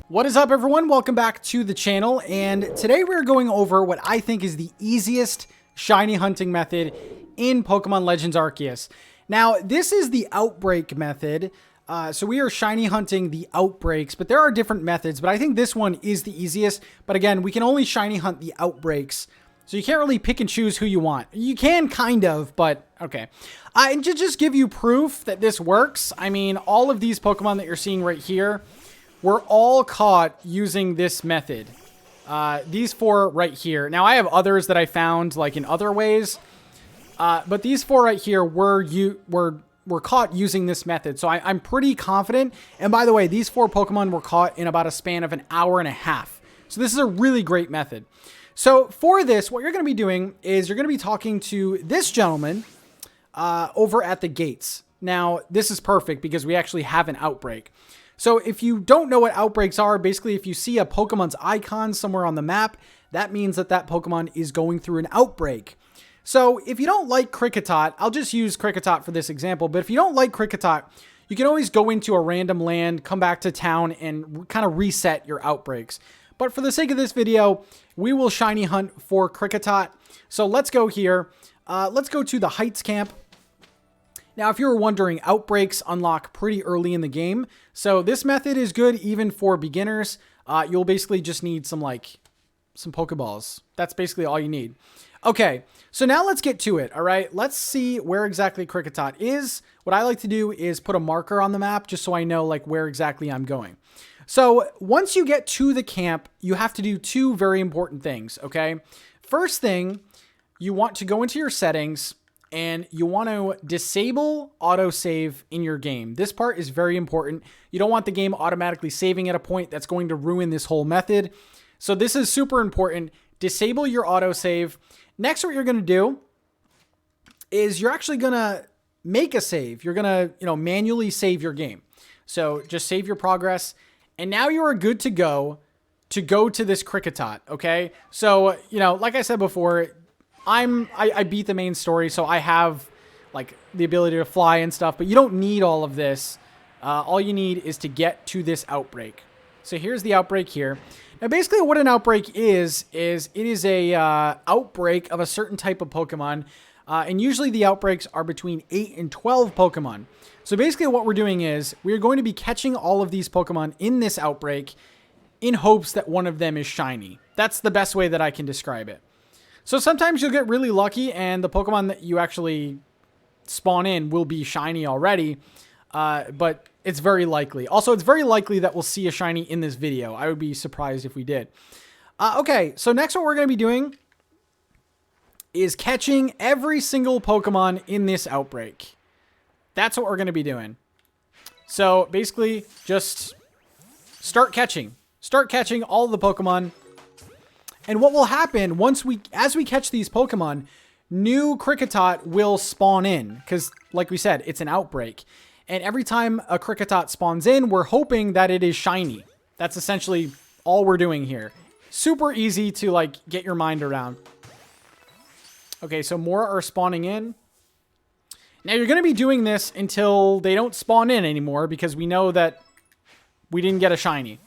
What is up, everyone? Welcome back to the channel, and today we're going over what I think is the easiest shiny hunting method in Pokemon Legends Arceus. Now, this is the outbreak method, so we are shiny hunting the outbreaks, but there are different methods, but I think this one is the easiest. But again, we can only shiny hunt the outbreaks, so you can't really pick and choose who you want. You can kind of, but okay. And to just give you proof that this works, I mean, all of these Pokemon that you're seeing right here were all caught using this method. These four right here. Now, I have others that I found like in other ways, but these four right here were caught using this method. So I'm pretty confident. And by the way, these four Pokemon were caught in about a span of an hour and a half. So this is a really great method. So for this, what you're going to be doing is you're going to be talking to this gentleman over at the gates. Now, this is perfect because we actually have an outbreak. So if you don't know what outbreaks are, basically if you see a Pokemon's icon somewhere on the map, that means that that Pokemon is going through an outbreak. So if you don't like Kricketot, I'll just use Kricketot for this example, but if you don't like Kricketot, you can always go into a random land, come back to town, and kind of reset your outbreaks. But for the sake of this video, we will shiny hunt for Kricketot. So let's go here. Let's go to the Heights camp. Now, if you were wondering, outbreaks unlock pretty early in the game. So this method is good even for beginners. You'll basically just need some Pokeballs. That's basically all you need. Okay, so now let's get to it, all right? Let's see where exactly Kricketot is. What I like to do is put a marker on the map just so I know like where exactly I'm going. So once you get to the camp, you have to do two very important things, okay? First thing, you want to go into your settings and you want to disable autosave in your game. This part is very important. You don't want the game automatically saving at a point that's going to ruin this whole method. So this is super important. Disable your autosave. Next, what you're going to do is you're actually going to make a save. You're going to, manually save your game. So just save your progress. And now you are good to go to this Kricketot, okay? So, like I said before, I beat the main story, so I have like the ability to fly and stuff, but you don't need all of this. All you need is to get to this outbreak. So here's the outbreak here. Now, basically what an outbreak is it is a outbreak of a certain type of Pokemon, and usually the outbreaks are between 8 and 12 Pokemon. So basically what we're doing is we're going to be catching all of these Pokemon in this outbreak in hopes that one of them is shiny. That's the best way that I can describe it. So sometimes you'll get really lucky and the Pokemon that you actually spawn in will be shiny already, but it's very likely. Also, it's very likely that we'll see a shiny in this video. I would be surprised if we did. Okay, so next what we're going to be doing is catching every single Pokemon in this outbreak. That's what we're going to be doing. So basically, just start catching. Start catching all the Pokemon. And what will happen as we catch these Pokemon, new Kricketot will spawn in. Because, like we said, it's an outbreak. And every time a Kricketot spawns in, we're hoping that it is shiny. That's essentially all we're doing here. Super easy to, get your mind around. Okay, so more are spawning in. Now, you're going to be doing this until they don't spawn in anymore, because we know that we didn't get a shiny.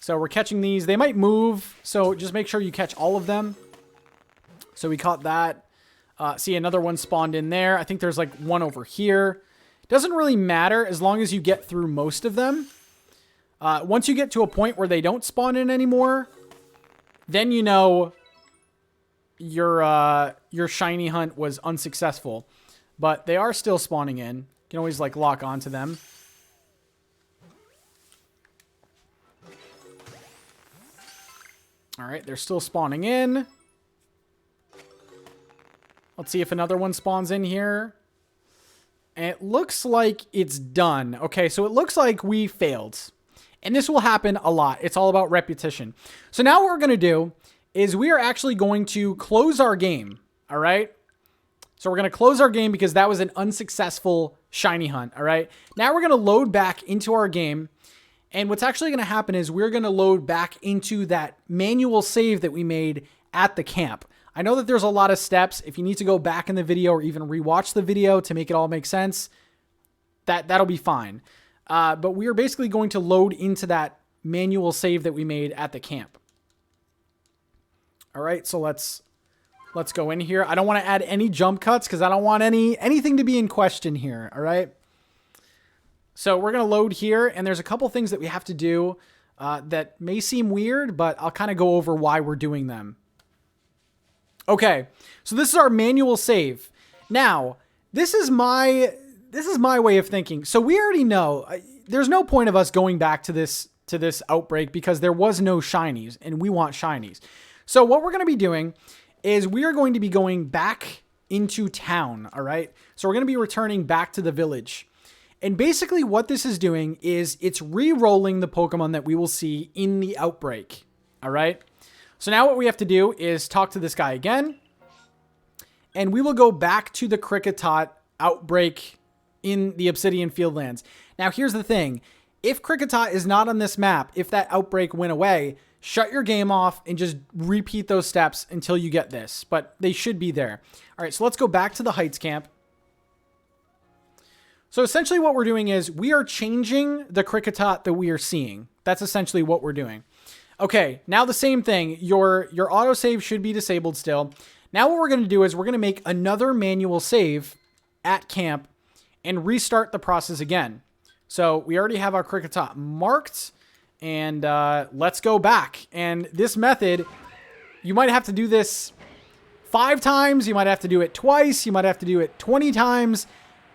So we're catching these. They might move, so just make sure you catch all of them. So we caught that. See, another one spawned in there. I think there's one over here. Doesn't really matter as long as you get through most of them. Once you get to a point where they don't spawn in anymore, then you know your shiny hunt was unsuccessful. But they are still spawning in. You can always lock onto them. All right, they're still spawning in. Let's see if another one spawns in here. And it looks like it's done. Okay, so it looks like we failed. And this will happen a lot. It's all about repetition. So now what we're going to do is we are actually going to close our game. All right? So we're going to close our game because that was an unsuccessful shiny hunt. All right? Now we're going to load back into our game. And what's actually going to happen is we're going to load back into that manual save that we made at the camp. I know that there's a lot of steps. If you need to go back in the video or even rewatch the video to make it all make sense, that'll be fine. But we are basically going to load into that manual save that we made at the camp. All right, so let's go in here. I don't want to add any jump cuts because I don't want anything to be in question here. All right. So we're going to load here, and there's a couple things that we have to do that may seem weird, but I'll kind of go over why we're doing them. Okay, so this is our manual save. Now, this is my way of thinking. So we already know there's no point of us going back to this outbreak because there was no shinies, and we want shinies. So what we're going to be doing is we are going to be going back into town, all right? So we're going to be returning back to the village. And basically what this is doing is it's re-rolling the Pokemon that we will see in the outbreak, all right? So now what we have to do is talk to this guy again, and we will go back to the Kricketot outbreak in the Obsidian Fieldlands. Now here's the thing. If Kricketot is not on this map, if that outbreak went away, shut your game off and just repeat those steps until you get this. But they should be there. All right, so let's go back to the Heights camp. So essentially what we're doing is we are changing the Kricketot that we are seeing. That's essentially what we're doing. Okay, now the same thing. Your autosave should be disabled still. Now what we're going to do is we're going to make another manual save at camp and restart the process again. So we already have our Kricketot marked, and let's go back. And this method, you might have to do this 5 times. You might have to do it twice. You might have to do it 20 times.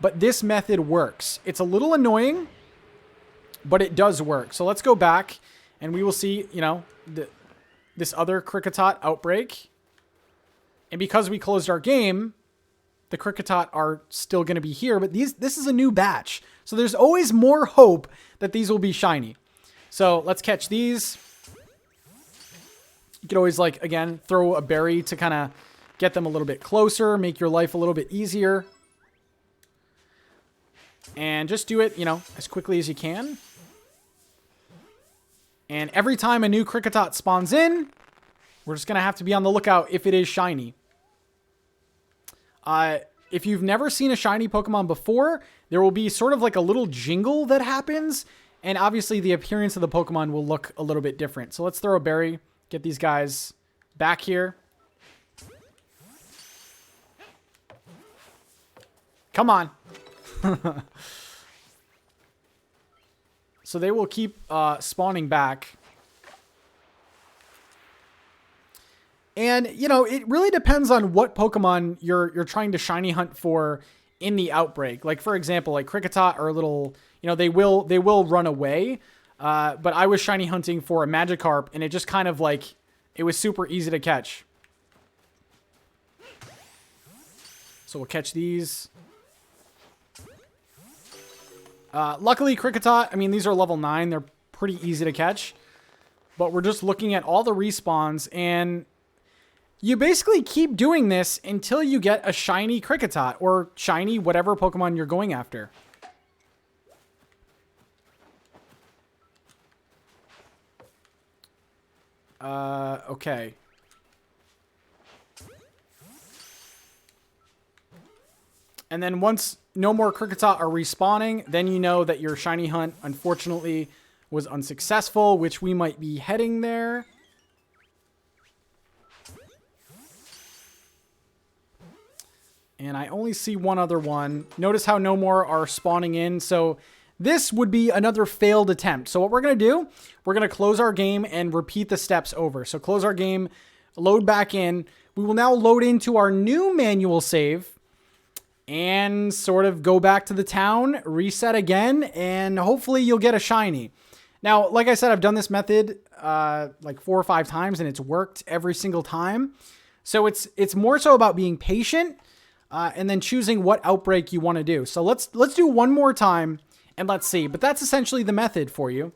But this method works. It's a little annoying, but it does work. So let's go back, and we will see, you know, this other Kricketot outbreak. And because we closed our game, the Kricketot are still going to be here. But this is a new batch. So there's always more hope that these will be shiny. So let's catch these. You could always, like, again, throw a berry to kind of get them a little bit closer, make your life a little bit easier. And just do it, you know, as quickly as you can. And every time a new Kricketot spawns in, we're just going to have to be on the lookout if it is shiny. If you've never seen a shiny Pokemon before, there will be sort of like a little jingle that happens. And obviously the appearance of the Pokemon will look a little bit different. So let's throw a berry, get these guys back here. Come on. So they will keep spawning back. And, you know, it really depends on what Pokemon you're trying to shiny hunt for in the outbreak. Like, for example, like Kricketot are a little, you know, they will run away. But I was shiny hunting for a Magikarp, and it just kind of like, it was super easy to catch. So we'll catch these. Luckily, Kricketot, I mean, these are level 9. They're pretty easy to catch. But we're just looking at all the respawns, and you basically keep doing this until you get a shiny Kricketot, or shiny whatever Pokemon you're going after. Okay. And then once no more Kricketot are respawning, then you know that your shiny hunt, unfortunately, was unsuccessful, which we might be heading there. And I only see one other one. Notice how no more are spawning in. So this would be another failed attempt. So what we're going to do, we're going to close our game and repeat the steps over. So close our game, load back in. We will now load into our new manual save and sort of go back to the town, reset again, and hopefully you'll get a shiny. Now, like I said, I've done this method like 4 or 5 times, and it's worked every single time. So it's more so about being patient and then choosing what outbreak you want to do. So let's do one more time and let's see. But that's essentially the method for you.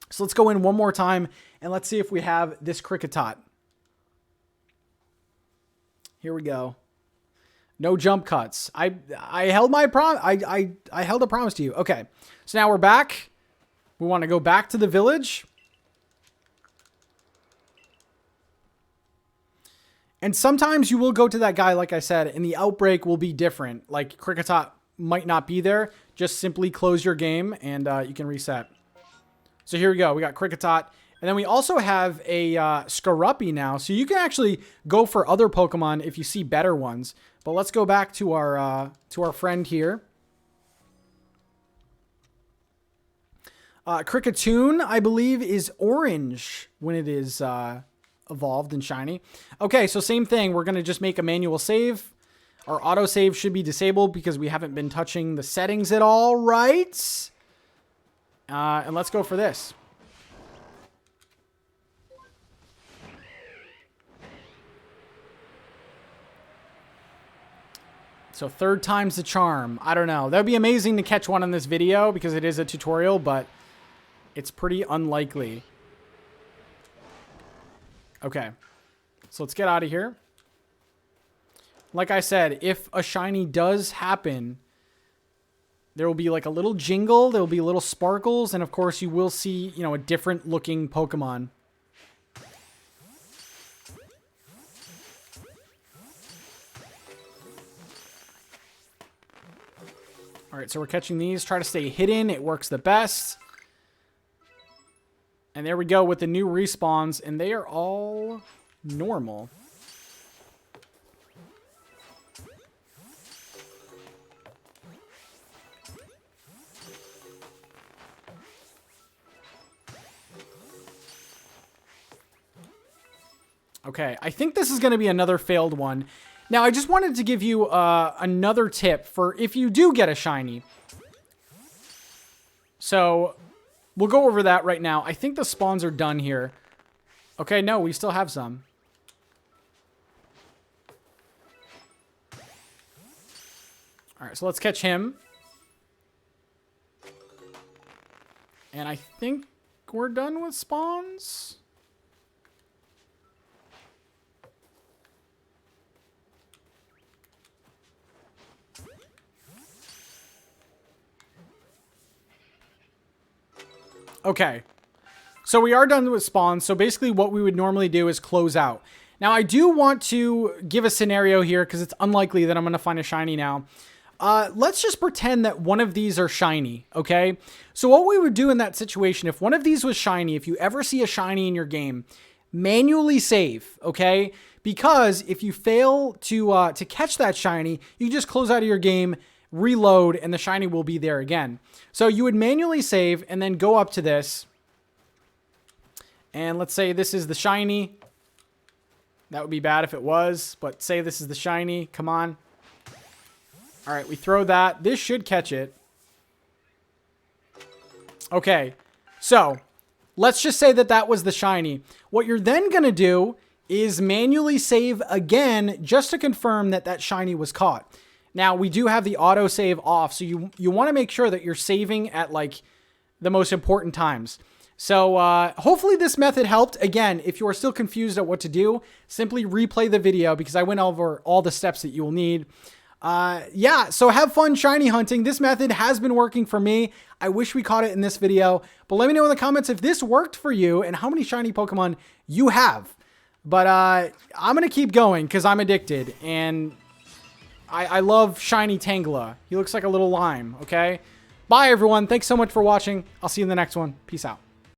So let's go in one more time and let's see if we have this Kricketot. Here we go. No jump cuts. I held my I held a promise to you. Okay. So now we're back. We want to go back to the village. And sometimes you will go to that guy, like I said, and the outbreak will be different. Like Kricketot might not be there. Just simply close your game and you can reset. So here we go. We got Kricketot. And then we also have a Skorupi now. So you can actually go for other Pokemon if you see better ones. But let's go back to our friend here. Kricketune, I believe, is orange when it is evolved and shiny. Okay, so same thing. We're going to just make a manual save. Our autosave should be disabled because we haven't been touching the settings at all, right? And let's go for this. So third time's the charm. I don't know. That would be amazing to catch one in this video because it is a tutorial, but it's pretty unlikely. Okay. So let's get out of here. Like I said, if a shiny does happen, there will be like a little jingle, there will be little sparkles, and of course you will see, you know, a different looking Pokemon. All right, so we're catching these. Try to stay hidden. It works the best. And there we go with the new respawns, and they are all normal. Okay, I think this is going to be another failed one. Now, I just wanted to give you another tip for if you do get a shiny. So, we'll go over that right now. I think the spawns are done here. Okay, no, we still have some. All right, so let's catch him. And I think we're done with spawns. Okay, so we are done with spawns. So basically what we would normally do is close out. Now I do want to give a scenario here because it's unlikely that I'm going to find a shiny now. Let's just pretend that one of these are shiny, okay? So what we would do in that situation, if one of these was shiny, if you ever see a shiny in your game, manually save, okay? Because if you fail to catch that shiny, you just close out of your game, reload, and the shiny will be there again. So you would manually save and then go up to this. And let's say this is the shiny. That would be bad if it was, but say this is the shiny. Come on. All right, we throw that. This should catch it. Okay, so let's just say that that was the shiny. What you're then going to do is manually save again just to confirm that that shiny was caught. Now, we do have the autosave off, so you want to make sure that you're saving at, like, the most important times. So, hopefully this method helped. Again, if you are still confused at what to do, simply replay the video because I went over all the steps that you will need. Yeah, so have fun shiny hunting. This method has been working for me. I wish we caught it in this video, but let me know in the comments if this worked for you and how many shiny Pokemon you have. But, I'm going to keep going because I'm addicted, and I love shiny Tangela. He looks like a little lime, okay? Bye, everyone. Thanks so much for watching. I'll see you in the next one. Peace out.